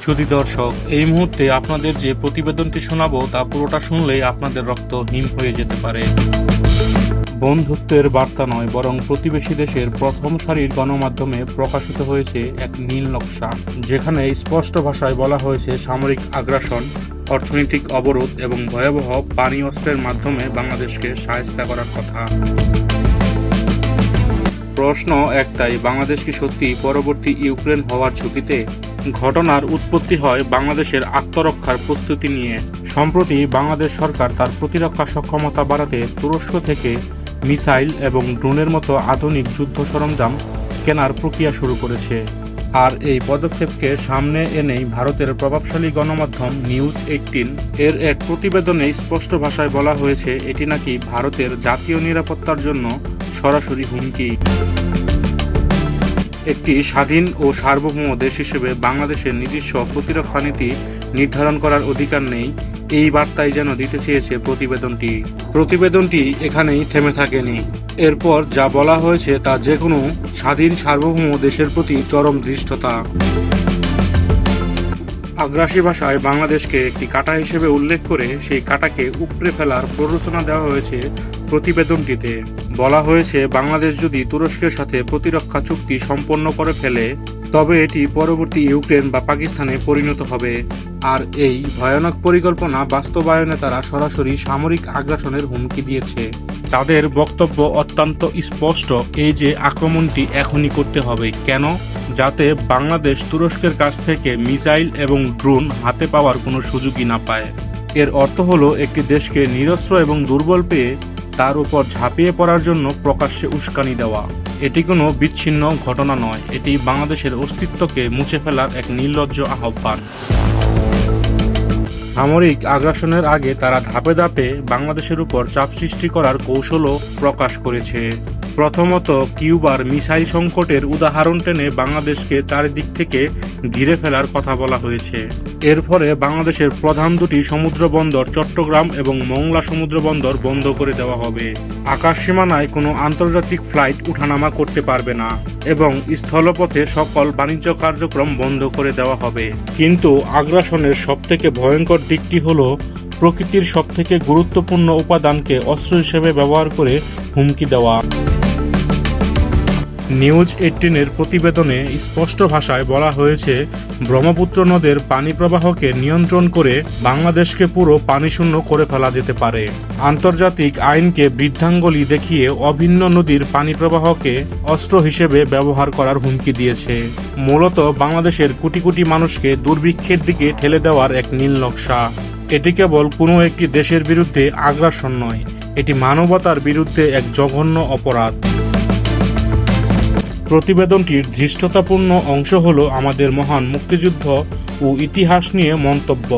সুধী দর্শক, এই মুহূর্তে আপনাদের যে প্রতিবেদনটি শোনাবো তা পুরোটা শুনলেই আপনাদের রক্ত হিম হয়ে যেতে পারে। বন্ধুত্বের বার্তা নয়, বরং প্রতিবেশী দেশের প্রথম সারির গণমাধ্যমে প্রকাশিত হয়েছে এক নীল নকশা, যেখানে স্পষ্ট ভাষায় বলা হয়েছে সামরিক আগ্রাসন, অর্থনৈতিক অবরোধ এবং ভয়াবহ পানি অস্ত্রের মাধ্যমে বাংলাদেশকে শায়েস্তা করার কথা। প্রশ্ন একটাই, বাংলাদেশ কি সত্যি পরবর্তী ইউক্রেন হওয়ার ঝুঁকিতে? ঘটনার উৎপত্তি হয় বাংলাদেশের আত্মরক্ষার প্রস্তুতি নিয়ে। সম্প্রতি বাংলাদেশ সরকার তার প্রতিরক্ষা সক্ষমতা বাড়াতে তুরস্ক থেকে মিসাইল এবং ড্রোনের মতো আধুনিক যুদ্ধ সরঞ্জাম কেনার প্রক্রিয়া শুরু করেছে। আর এই পদক্ষেপকে সামনে এনেই ভারতের প্রভাবশালী গণমাধ্যম নিউজ 18 এর এক প্রতিবেদনে স্পষ্ট ভাষায় বলা হয়েছে এটি নাকি ভারতের জাতীয় নিরাপত্তার জন্য সরাসরি হুমকি। একটি স্বাধীন ও সার্বভৌম দেশ হিসেবে বাংলাদেশের নিজস্ব প্রতিরক্ষা নীতি নির্ধারণ করার অধিকার নেই, এই বার্তাই যেন দিতে চেয়েছে প্রতিবেদনটি এখানেই থেমে থাকেনি। এরপর যা বলা হয়েছে তা যে কোনো স্বাধীন সার্বভৌম দেশের প্রতি চরম ধৃষ্টতা। আগ্রাসী ভাষায় বাংলাদেশকে একটি কাঁটা হিসেবে উল্লেখ করে সেই কাঁটাকে উপড়ে ফেলার প্ররোচনা দেওয়া হয়েছে প্রতিবেদনটিতে। বলা হয়েছে বাংলাদেশ যদি তুরস্কের সাথে প্রতিরক্ষা চুক্তি সম্পন্ন করে ফেলে তবে এটি পরবর্তী ইউক্রেন বা পাকিস্তানে পরিণত হবে। আর এই ভয়ানক পরিকল্পনা বাস্তবায়নে তারা সরাসরি সামরিক আগ্রাসনের হুমকি দিয়েছে। তাদের বক্তব্য অত্যন্ত স্পষ্ট, এই যে আক্রমণটি এখনই করতে হবে। কেন? যাতে বাংলাদেশ তুরস্কের কাছ থেকে মিসাইল এবং ড্রোন হাতে পাওয়ার কোনো সুযোগই না পায়। এর অর্থ হলো একটি দেশকে নিরস্ত্র এবং দুর্বল পেয়ে তার উপর ঝাঁপিয়ে পড়ার জন্য প্রকাশ্যে উস্কানি দেওয়া। এটি কোনো বিচ্ছিন্ন ঘটনা নয়, এটি বাংলাদেশের অস্তিত্বকে মুছে ফেলার এক নির্লজ্জ আহ্বান। সামরিক আগ্রাসনের আগে তারা ধাপে ধাপে বাংলাদেশের উপর চাপ সৃষ্টি করার কৌশলও প্রকাশ করেছে। প্রথমত, কিউবার মিসাইল সংকটের উদাহরণ টেনে বাংলাদেশকে চারিদিক থেকে ঘিরে ফেলার কথা বলা হয়েছে। এর ফলে বাংলাদেশের প্রধান দুটি সমুদ্র বন্দর চট্টগ্রাম এবং মংলা সমুদ্র বন্দর বন্ধ করে দেওয়া হবে। আকাশ সীমানায় কোনো আন্তর্জাতিক ফ্লাইট উঠানামা করতে পারবে না এবং স্থলপথে সকল বাণিজ্য কার্যক্রম বন্ধ করে দেওয়া হবে। কিন্তু আগ্রাসনের সবথেকে ভয়ঙ্কর দিকটি হলো প্রকৃতির সবথেকে গুরুত্বপূর্ণ উপাদানকে অস্ত্র হিসেবে ব্যবহার করে হুমকি দেওয়া। নিউজ 18 এর প্রতিবেদনে স্পষ্ট ভাষায় বলা হয়েছে ব্রহ্মপুত্র নদের পানি প্রবাহকে নিয়ন্ত্রণ করে বাংলাদেশকে পুরো পানিশূন্য করে ফেলা যেতে পারে। আন্তর্জাতিক আইনকে বৃদ্ধাঙ্গুলি দেখিয়ে অভিন্ন নদীর পানি প্রবাহকে অস্ত্র হিসেবে ব্যবহার করার হুমকি দিয়েছে। মূলত বাংলাদেশের কোটি কোটি মানুষকে দুর্ভিক্ষের দিকে ঠেলে দেওয়ার এক নীল নকশা। এটি কেবল কোনো একটি দেশের বিরুদ্ধে আগ্রাসন নয়, এটি মানবতার বিরুদ্ধে এক জঘন্য অপরাধ। প্রতিবেদনটির ধৃষ্টতাপূর্ণ অংশ হল আমাদের মহান মুক্তিযুদ্ধ ও ইতিহাস নিয়ে মন্তব্য।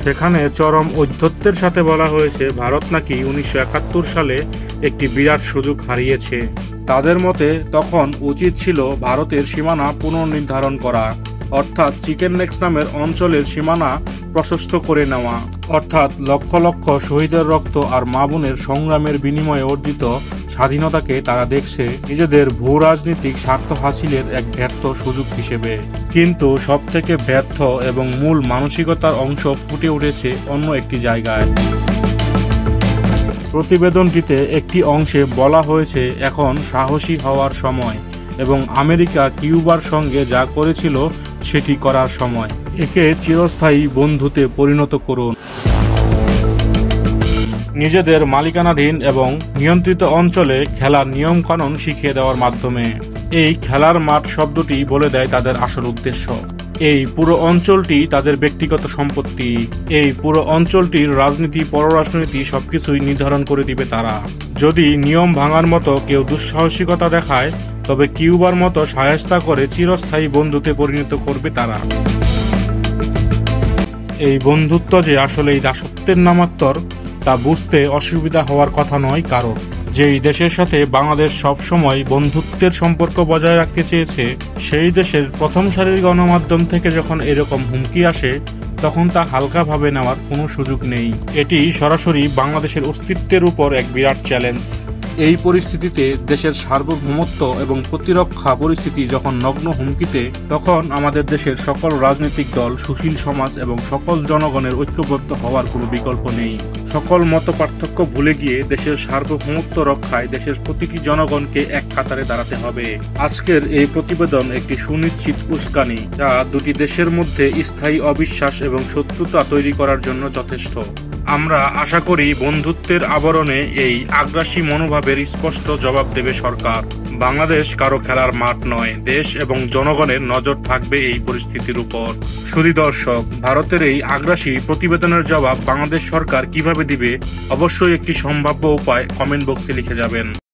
সেখানে চরম ঔদ্ধত্যের সাথে বলা হয়েছে ভারত নাকি 1971 সালে একটি বিরাট সুযোগ হারিয়েছে। তাদের মতে তখন উচিত ছিল ভারতের সীমানা পুনর্নির্ধারণ করা, অর্থাৎ চিকেন নেক্স নামের অঞ্চলের সীমানা প্রশস্ত করে নেওয়া। অর্থাৎ লক্ষ লক্ষ শহীদের রক্ত আর মা বোনের সংগ্রামের বিনিময়ে অর্জিত স্বাধীনতাকে তারা দেখছে নিজেদের ভূ রাজনৈতিক স্বার্থ হাসিলের এক ব্যর্থ সুযোগ হিসেবে। কিন্তু সবথেকে ব্যর্থ এবং মূল মানসিকতার অংশ ফুটে উঠেছে অন্য একটি জায়গায়। প্রতিবেদনটিতে একটি অংশে বলা হয়েছে এখন সাহসী হওয়ার সময় এবং আমেরিকা কিউবার সঙ্গে যা করেছিল সেটি করার সময়। একে চিরস্থায়ী বন্ধুতে পরিণত করুন। নিজেদের মালিকানাধীন এবং নিয়ন্ত্রিত অঞ্চলে খেলার নিয়মকানুন শিখিয়ে দেওয়ার মাধ্যমে। এই খেলার মাঠ শব্দটি বলে দেয় তাদের আসল উদ্দেশ্য। এই পুরো অঞ্চলটি তাদের ব্যক্তিগত সম্পত্তি। এই পুরো অঞ্চলটির রাজনীতি, পররাষ্ট্রনীতি সবকিছুই নির্ধারণ করে দিবে তারা। যদি নিয়ম ভাঙার মতো কেউ দুঃসাহসিকতা দেখায় তবে কিউবার মতো শায়েস্তা করে চিরস্থায়ী বন্ধুতে পরিণত করবে তারা। এই বন্ধুত্ব যে আসলে এই দাসত্বের নামান্তর তা বুঝতে অসুবিধা হওয়ার কথা নয় কারণ। যেই দেশের সাথে বাংলাদেশ সবসময় বন্ধুত্বের সম্পর্ক বজায় রাখতে চেয়েছে সেই দেশের প্রথম সারির গণমাধ্যম থেকে যখন এরকম হুমকি আসে তখন তা হালকাভাবে নেওয়ার কোনো সুযোগ নেই। এটি সরাসরি বাংলাদেশের অস্তিত্বের উপর এক বিরাট চ্যালেঞ্জ। এই পরিস্থিতিতে দেশের সার্বভৌমত্ব এবং প্রতিরক্ষা পরিস্থিতি যখন নগ্ন হুমকিতে, তখন আমাদের দেশের সকল রাজনৈতিক দল, সুশীল সমাজ এবং সকল জনগণের ঐক্যবদ্ধ হওয়ার কোনো বিকল্প নেই। সকল মতপার্থক্য ভুলে গিয়ে দেশের সার্বভৌমত্ব রক্ষায় দেশের প্রতিটি জনগণকে এক কাতারে দাঁড়াতে হবে। আজকের এই প্রতিবেদন একটি সুনিশ্চিত উস্কানি, যা দুটি দেশের মধ্যে স্থায়ী অবিশ্বাস এবং শত্রুতা তৈরি করার জন্য যথেষ্ট। আমরা আশা করি বন্ধুত্বের আবরণে এই আগ্রাসী মনোভাবের স্পষ্ট জবাব দেবে সরকার। বাংলাদেশ কারো খেলার মাঠ নয়, দেশ এবং জনগণের নজর থাকবে এই পরিস্থিতির উপর। সুধী দর্শক, ভারতের এই আগ্রাসী প্রতিবেদনের জবাব বাংলাদেশ সরকার কিভাবে দিবে, অবশ্যই একটি সম্ভাব্য উপায় কমেন্ট বক্সে লিখে যাবেন।